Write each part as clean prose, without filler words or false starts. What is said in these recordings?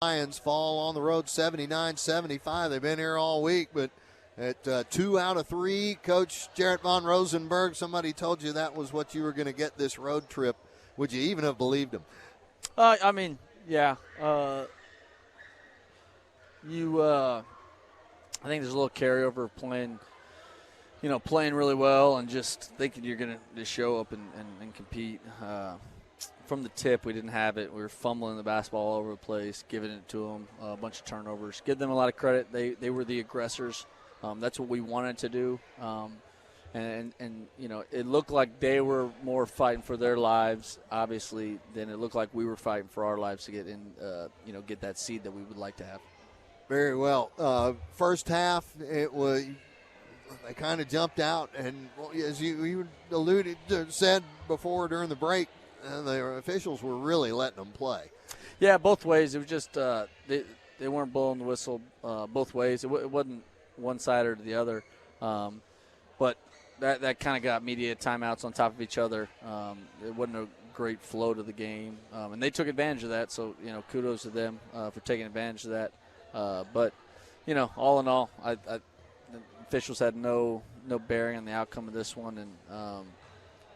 Lions fall on the road 79-75. They've been here all week, but at 2 out of 3, Coach Jarrett Von Rosenberg, somebody told you that was what you were going to get this road trip. Would you even have believed him? I mean, yeah. I think there's a little carryover of playing really well and just thinking you're going to show up and compete. From the tip, we didn't have it. We were fumbling the basketball all over the place, giving it to them, a bunch of turnovers. Give them a lot of credit. They were the aggressors. That's what we wanted to do. And it looked like they were more fighting for their lives, obviously, than it looked like we were fighting for our lives to get in, get that seed that we would like to have. Very well. First half, they kind of jumped out, and as you said before during the break, the officials were really letting them play. Yeah, both ways. It was just they weren't blowing the whistle both ways. It wasn't one side or the other, but that kind of got media timeouts on top of each other. It wasn't a great flow to the game, and they took advantage of that. So kudos to them for taking advantage of that. But all in all, the officials had no bearing on the outcome of this one,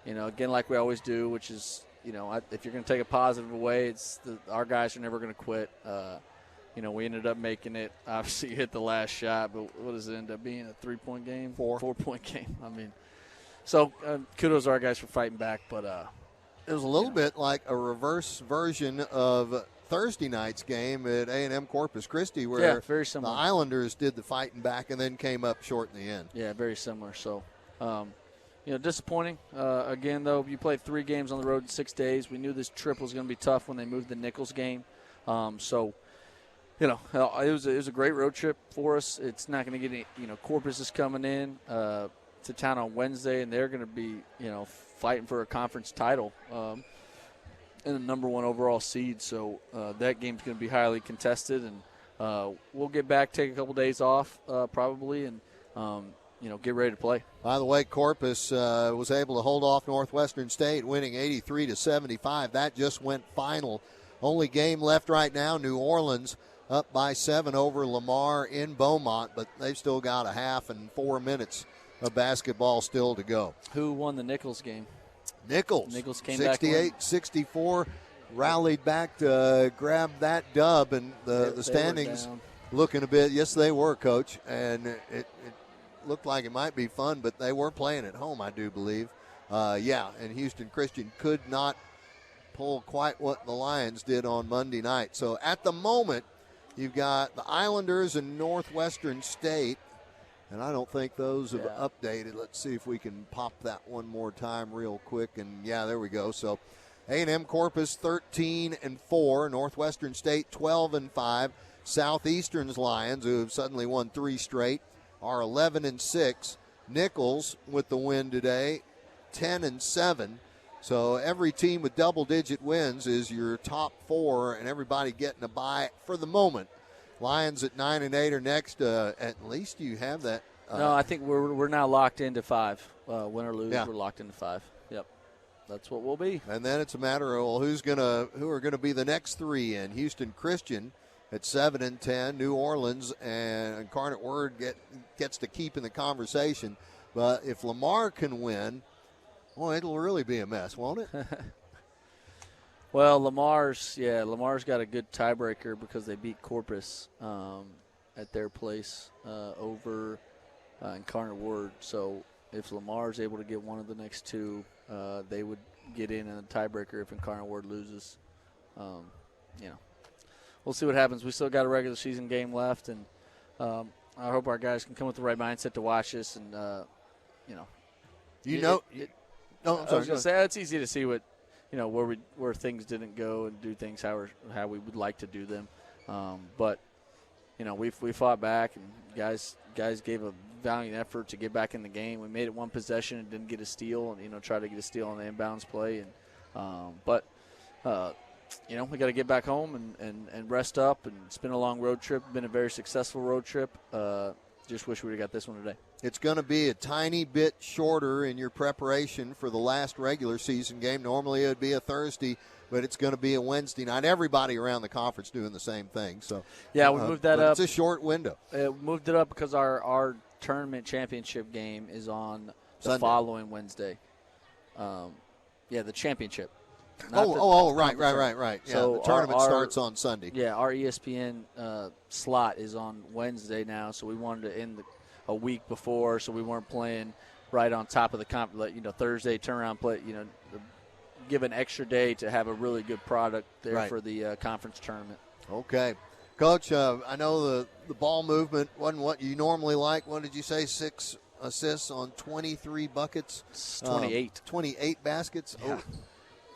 and again, like we always do, which is if you're going to take a positive away, our guys are never going to quit. We ended up making it. Obviously, hit the last shot, but what does it end up being? A 3-point game? 4-point game. I mean, so kudos to our guys for fighting back. But it was a little bit like a reverse version of Thursday night's game at A&M Corpus Christi, where very similar. The Islanders did the fighting back and then came up short in the end. Yeah, very similar. So, disappointing. Again, though, you played 3 games on the road in 6 days. We knew this trip was going to be tough when they moved the Nichols game. It was a great road trip for us. It's not going to get any, Corpus is coming in to town on Wednesday, and they're going to be, fighting for a conference title and the number 1 overall seed. So that game's going to be highly contested, and we'll get back, take a couple days off probably, and get ready to play. By the way, Corpus was able to hold off Northwestern State, winning 83-75. That just went final. Only game left right now, New Orleans up by 7 over Lamar in Beaumont, but they've still got a half and 4 minutes of basketball still to go. Who won the Nichols game? Nichols came 68-64, rallied back to grab that dub, and the standings looking a bit. Yes, they were, Coach, and it looked like it might be fun, but they were playing at home, I do believe. And Houston Christian could not pull quite what the Lions did on Monday night. So at the moment, you've got the Islanders and Northwestern State, and I don't think those have updated. Let's see if we can pop that one more time real quick. And, there we go. So A&M Corpus 13-4, Northwestern State 12-5. Southeastern's Lions, who have suddenly won 3 straight, are 11-6. Nichols with the win today, 10-7. So every team with double-digit wins is your top 4, and everybody getting a bye for the moment. Lions at 9-8 are next. At least you have that. No, I think we're now locked into 5. Win or lose, we're locked into 5. Yep, that's what we'll be. And then it's a matter of who are gonna be the next 3 in. Houston Christian at 7-10. New Orleans and Incarnate Word gets to keep in the conversation. But if Lamar can win, it'll really be a mess, won't it? Well, Lamar's got a good tiebreaker because they beat Corpus at their place over Incarnate Word. So if Lamar's able to get one of the next 2, they would get in a tiebreaker if Incarnate Word loses. We'll see what happens. We still got a regular season game left, and I hope our guys can come with the right mindset to watch this. And I'm sorry. I was going to say it's easy to see what where things didn't go and do things how we would like to do them. But we fought back, and guys gave a valiant effort to get back in the game. We made it one possession and didn't get a steal, and tried to get a steal on the inbounds play. And we got to get back home and rest up. And it's been a long road trip. Been a very successful road trip. Just wish we would have got this one today. It's going to be a tiny bit shorter in your preparation for the last regular season game. Normally it would be a Thursday but it's going to be a Wednesday night. Everybody around the conference doing the same thing. So yeah, we moved that up. It's a short window. Moved it up because our tournament championship game is on the Sunday. Following Wednesday. The championship. Right. Yeah, So the tournament starts on Sunday. Yeah, our ESPN slot is on Wednesday now, so we wanted to end a week before, so we weren't playing right on top of the Thursday turnaround play. Give an extra day to have a really good product there for the conference tournament. Okay, Coach. I know the ball movement wasn't what you normally like. What did you say? 6 assists on 23 buckets. It's 28. 28 baskets. Yeah. Oh.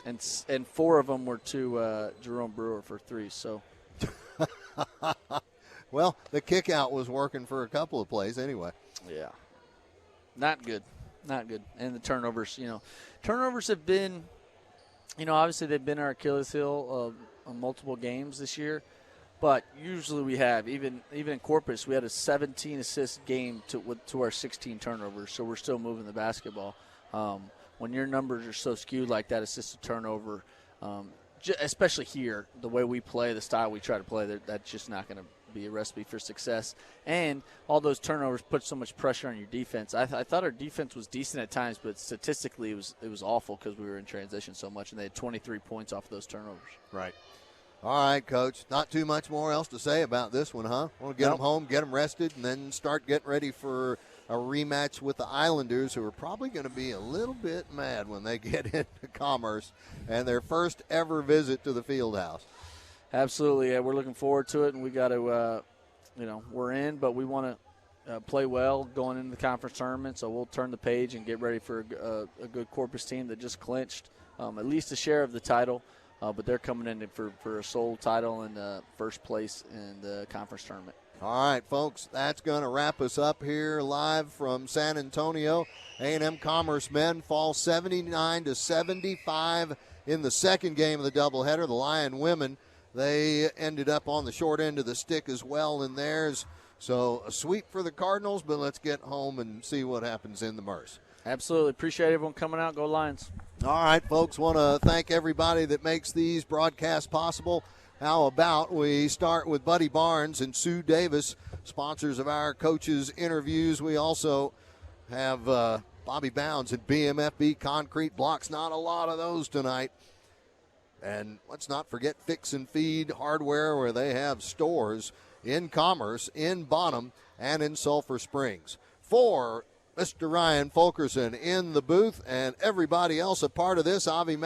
And 4 of them were to Jerome Brewer for 3. So, well, the kick out was working for a couple of plays anyway. Yeah, not good. And the turnovers, turnovers have been, obviously they've been our Achilles heel on multiple games this year. But usually we have, even in Corpus, we had a 17 assist game to our 16 turnovers. So we're still moving the basketball. When your numbers are so skewed like that, assisted turnover, especially here, the way we play, the style we try to play, that's just not going to be a recipe for success. And all those turnovers put so much pressure on your defense. I thought our defense was decent at times, but statistically it was awful because we were in transition so much, and they had 23 points off of those turnovers. Right. All right, Coach. Not too much more else to say about this one, huh? We'll get them home, get them rested, and then start getting ready for a rematch with the Islanders, who are probably going to be a little bit mad when they get into Commerce and their first ever visit to the Fieldhouse. Absolutely. Yeah, we're looking forward to it, and we got to, we're in, but we want to play well going into the conference tournament, so we'll turn the page and get ready for a good Corpus team that just clinched at least a share of the title, but they're coming in for a sole title and first place in the conference tournament. All right, folks, that's going to wrap us up here live from San Antonio. A&M-Commerce men fall 79-75 in the second game of the doubleheader. The Lion women, they ended up on the short end of the stick as well in theirs. So a sweep for the Cardinals, but let's get home and see what happens in the Merce. Absolutely. Appreciate everyone coming out. Go Lions. All right, folks, want to thank everybody that makes these broadcasts possible. How about we start with Buddy Barnes and Sue Davis, sponsors of our coaches' interviews. We also have Bobby Bounds and BMFB Concrete Blocks. Not a lot of those tonight. And let's not forget Fix and Feed Hardware, where they have stores in Commerce, in Bonham, and in Sulphur Springs. For Mr. Ryan Fulkerson in the booth and everybody else a part of this, Avi